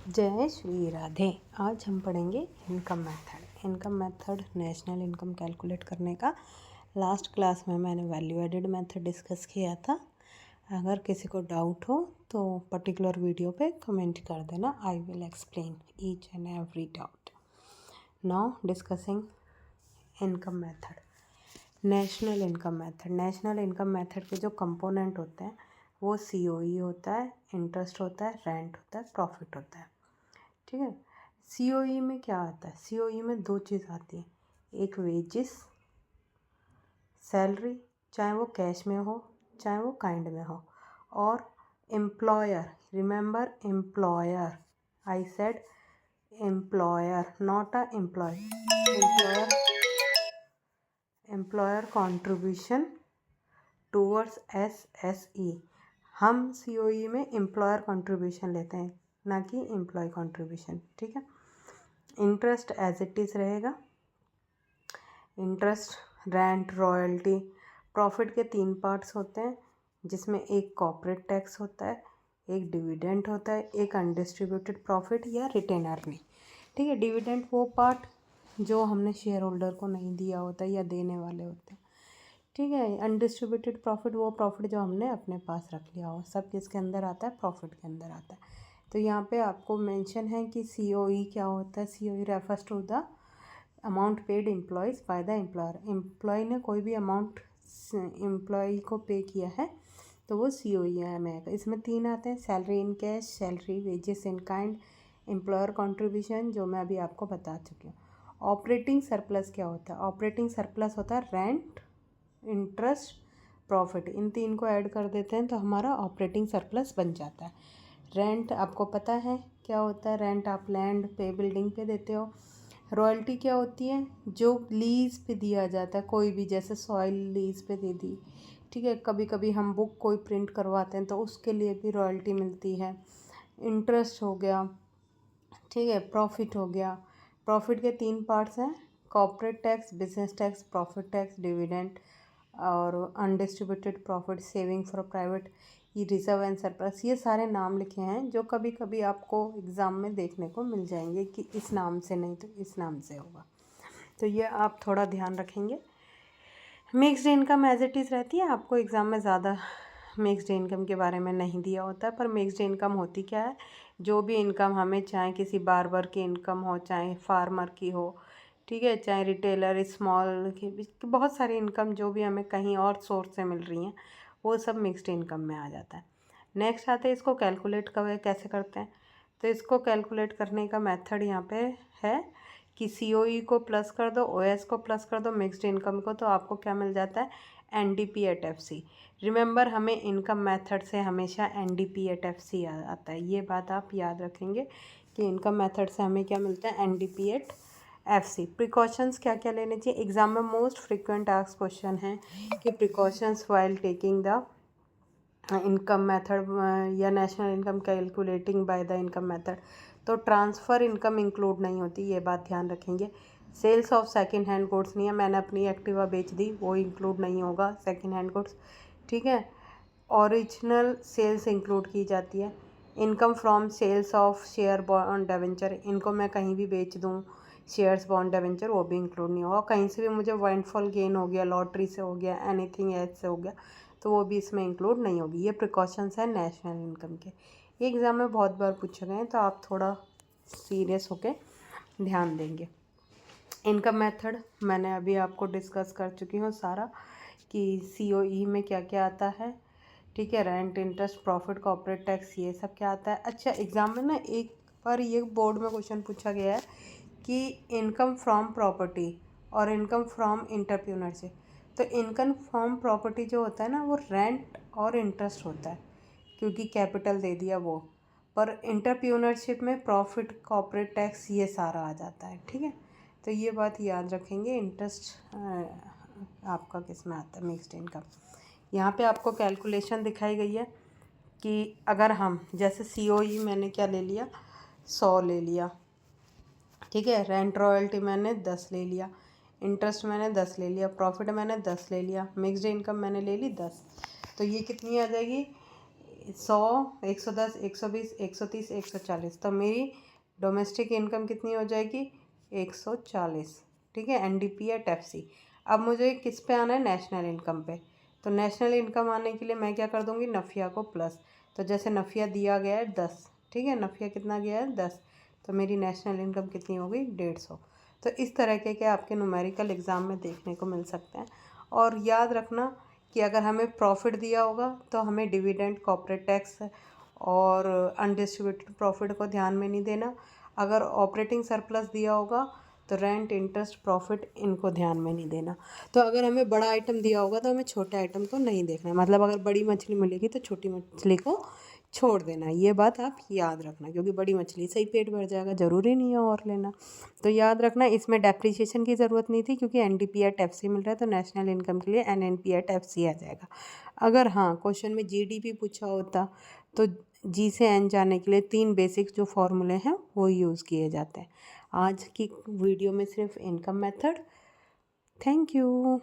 जय श्री राधे। आज हम पढ़ेंगे income method. Income method national income calculate करने का लास्ट क्लास में मैंने वैल्यू एडेड मेथड डिस्कस किया था। अगर किसी को डाउट हो तो पर्टिकुलर वीडियो पे कमेंट कर देना। I will explain each and every doubt. Now discussing income method. National income method. National income method के जो कंपोनेंट होते हैं वो COE होता है, इंटरेस्ट होता है, रेंट होता है, प्रॉफिट होता है। ठीक है। COE में क्या आता है? COE में दो चीज़ आती है, एक वेजिस सैलरी, चाहे वो कैश में हो चाहे वो काइंड में हो, और employer, remember employer, I said employer not a employee, employer contribution towards SSE। हम COE में एम्प्लॉयर कॉन्ट्रीब्यूशन लेते हैं, ना कि एम्प्लॉय कॉन्ट्रीब्यूशन। ठीक है। इंटरेस्ट एज इट इज़ रहेगा। Interest, rent, royalty. प्रॉफिट के 3 पार्ट्स होते हैं, जिसमें एक कॉर्पोरेट टैक्स होता है, एक डिविडेंड होता है, एक अनडिस्ट्रीब्यूटेड प्रॉफिट या रिटेन अर्निंग। ठीक है। डिविडेंड वो पार्ट जो हमने शेयर होल्डर को नहीं दिया होता है या देने वाले होते हैं। ठीक है। अनडिस्ट्रीब्यूटेड प्रॉफिट वो प्रॉफिट जो हमने अपने पास रख लिया हो। सब किसके अंदर आता है? प्रॉफिट के अंदर आता है। तो यहाँ पे आपको मेंशन है कि COE क्या होता है। COE refers to the amount paid employees by the employer. Employee ने कोई भी अमाउंट एम्प्लॉय को पे किया है तो वो COE में आएगा। इसमें 3 आते हैं, salary in cash, salary, wages in kind, employer contribution, जो मैं अभी आपको बता चुकी हूँ। ऑपरेटिंग सरप्लस क्या होता है? ऑपरेटिंग सरप्लस होता है रेंट, इंटरेस्ट, प्रॉफिट। इन 3 को ऐड कर देते हैं तो हमारा ऑपरेटिंग सरप्लस बन जाता है। रेंट आपको पता है क्या होता है? रेंट आप लैंड पे, बिल्डिंग पे देते हो। रॉयल्टी क्या होती है? जो लीज़ पे दिया जाता है, कोई भी, जैसे सॉइल लीज़ पे दे दी। ठीक है। कभी कभी हम बुक कोई प्रिंट करवाते हैं तो उसके लिए भी रॉयल्टी मिलती है। इंटरेस्ट हो गया। ठीक है। प्रॉफिट हो गया। प्रॉफिट के 3 पार्ट्स हैं, corporate tax, business tax, profit tax, dividend, और undistributed profit, saving for private, ये रिजर्व एंड सरप्लस। ये सारे नाम लिखे हैं जो कभी कभी आपको एग्ज़ाम में देखने को मिल जाएंगे कि इस नाम से नहीं तो इस नाम से होगा, तो ये आप थोड़ा ध्यान रखेंगे। Mixed income as it is रहती है। आपको एग्ज़ाम में ज़्यादा मिक्स्ड इनकम के बारे में नहीं दिया होता है, पर मिक्स्ड इनकम होती क्या है? जो भी इनकम हमें, चाहे किसी बार्बर की इनकम हो, चाहे फार्मर की हो, ठीक है, चाहे रिटेलर, स्मॉल की, बहुत सारी इनकम जो भी हमें कहीं और सोर्स से मिल रही हैं, वो सब मिक्स्ड इनकम में आ जाता है। नेक्स्ट आते हैं इसको कैलकुलेट कैसे करते हैं। तो इसको कैलकुलेट करने का मेथड यहाँ पे है कि COE को प्लस कर दो, OS को प्लस कर दो, मिक्स्ड इनकम को, तो आपको क्या मिल जाता है? NDP@FC। रिमेंबर, हमें इनकम मेथड से हमेशा NDP@FC आता है। ये बात आप याद रखेंगे कि इनकम मेथड से हमें क्या मिलता है? NDP@FC। प्रिकॉशंस क्या क्या लेने चाहिए? एग्जाम में मोस्ट फ्रिक्वेंट आस्क्ड क्वेश्चन है कि precautions while taking the income method या national income calculating by the income method. तो ट्रांसफ़र इनकम इंक्लूड नहीं होती, ये बात ध्यान रखेंगे। Sales of second hand goods नहीं है, मैंने अपनी एक्टिवा बेच दी, वो इंक्लूड नहीं होगा सेकंड हैंड गुड्स। ठीक है। ओरिजिनल सेल्स इंक्लूड की जाती है। Income from sales of share, bond, debenture, इनको मैं कहीं भी बेच दूँ, शेयर्स, बॉन्ड, डिवेंचर, वो भी इंक्लूड नहीं होगा। कहीं से भी मुझे वाइंडफॉल गेन हो गया, लॉटरी से हो गया, एनीथिंग एज से हो गया, तो वो भी इसमें इंक्लूड नहीं होगी। ये प्रिकॉशंस हैं नेशनल इनकम के। ये एग्ज़ाम में बहुत बार पूछे गए हैं, तो आप थोड़ा सीरियस होके ध्यान देंगे। इनकम मेथड मैंने अभी आपको डिस्कस कर चुकी हूँ सारा, कि COE में क्या क्या आता है। ठीक है। Rent, interest, profit, corporate tax, ये सब क्या आता है। अच्छा, एग्ज़ाम में ना एक बार ये बोर्ड में क्वेश्चन पूछा गया है कि इनकम फ्रॉम प्रॉपर्टी और इनकम फ्रॉम इंटरप्रेन्योरशिप। तो इनकम फ्रॉम प्रॉपर्टी जो होता है ना, वो रेंट और इंटरेस्ट होता है, क्योंकि कैपिटल दे दिया वो। पर इंटरप्रेन्योरशिप में प्रॉफिट, कॉर्पोरेट टैक्स, ये सारा आ जाता है। ठीक है। तो ये बात याद रखेंगे। इंटरेस्ट आपका किस में आता है? Mixed income. यहाँ पे आपको कैलकुलेशन दिखाई गई है कि अगर हम, जैसे COE मैंने क्या ले लिया? 100 ले लिया। ठीक है। रेंट, रॉयल्टी मैंने 10 ले लिया, इंटरेस्ट मैंने 10 ले लिया, प्रॉफिट मैंने 10 ले लिया, मिक्स्ड इनकम मैंने ले ली 10। तो ये कितनी आ जाएगी? 100, 110, 120, 130, 140। तो मेरी डोमेस्टिक इनकम कितनी हो जाएगी? 140। ठीक है, NDP एट FC। अब मुझे किस पे आना है? नेशनल इनकम पे। तो नेशनल इनकम आने के लिए मैं क्या कर दूँगी? नफ़िया को प्लस। तो जैसे नफ़िया दिया गया है 10, ठीक है, नफ़िया कितना गया है? 10। तो मेरी नेशनल इनकम कितनी हो गई? 150। तो इस तरह के आपके न्यूमेरिकल एग्ज़ाम में देखने को मिल सकते हैं। और याद रखना कि अगर हमें प्रॉफिट दिया होगा तो हमें डिविडेंड, कॉर्पोरेट टैक्स और अनडिस्ट्रीब्यूटेड प्रॉफिट को ध्यान में नहीं देना। अगर ऑपरेटिंग सरप्लस दिया होगा तो रेंट, इंटरेस्ट, प्रॉफिट इनको ध्यान में नहीं देना। तो अगर हमें बड़ा आइटम दिया होगा तो हमें छोटे आइटम को नहीं देखना है। मतलब अगर बड़ी मछली मिलेगी तो छोटी मछली को छोड़ देना। ये बात आप याद रखना, क्योंकि बड़ी मछली से ही पेट भर जाएगा, ज़रूरी नहीं है और लेना। तो याद रखना, इसमें डेप्रिसिएशन की ज़रूरत नहीं थी क्योंकि NDP एट FC मिल रहा है, तो नेशनल इनकम के लिए NNP एट FC आ जाएगा। अगर हाँ क्वेश्चन में GDP पूछा होता तो G से N जाने के लिए 3 बेसिक जो फॉर्मूले हैं वो यूज़ किए जाते हैं। आज की वीडियो में सिर्फ इनकम मेथड। Thank you.